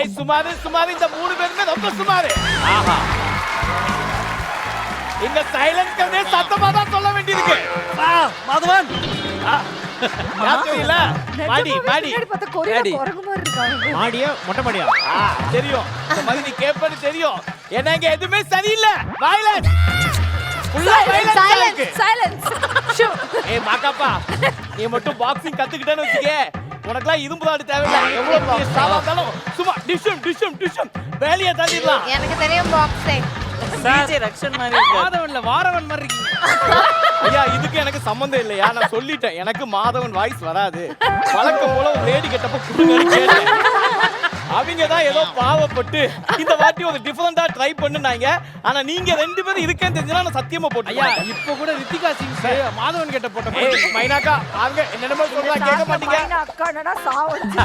ஏய் சுமாரு சுமாரு இந்த 3 பேருமே ரொம்ப சுமாரு. ஆஹா. இந்த சைலன்ஸ்க்கே சத்தமா தான் சொல்ல வேண்டியிருக்கு. மாதவன் தெரியல மாடி மாடி முன்னாடி பார்த்தா கொரியா குரங்கு மாதிரி இருக்காங்க. மாடியா மொட்டை மாடியா? தெரியும் இந்த மாதிரி நீ கேப்பன்னு தெரியும். என்னங்க எதுவுமே சரியில்லை. வயலன்ஸ் ஃபுல்லா வயலன்ஸ் சைலன்ஸ் இருக்கு. Silence shoe. ஏய் மாக்காப்பா நீ மட்டும் பாக்ஸிங் கத்துக்கிட்டேன்னு வச்சுக்கே உனக்குலாம் இரும்பு தாடு தேவையில்லை. எவ்வளவு பெரிய ஸ்டாவா இருந்தாலும் சும்மா டிஷும் டிஷும் டிஷும் வேலையை தள்ளிடலாம். எனக்கு தெரியும் பாக்ஸிங். டிஜே ரக்ஷன் மாதிரி இருக்கு. மாதவன்ல வாரவன் மாதிரி இருக்கீங்க. ஐயா இதுக்கு எனக்கு சம்பந்தம் இல்லையா? நான் சொல்லிட்டேன் எனக்கு மாதவன் வாய்ஸ் வராது. வழக்கம் போல ஒரு லேடி கெட்டப்ப குடுங்கன்னு கேட்டேன். அவங்க தான் ஏதோ பாவப்பட்டு இந்த வாட்டி ஒரு டிஃபரெண்டா ட்ரை பண்ணுனாங்க. ஆனா நீங்க 2 பேரும் இருக்கேன்னு தெரிஞ்சா நான் சத்தியமா போட்டேன். ஐயா இப்ப கூட ரித்திகா சிங் மாதவன் கிட்ட போட்ட ஏய் மைனாக்கா பாருங்க என்னென்னமோ சொல்றா கேட்க மாட்டீங்க. அக்கா என்னடா சாவடிச்சு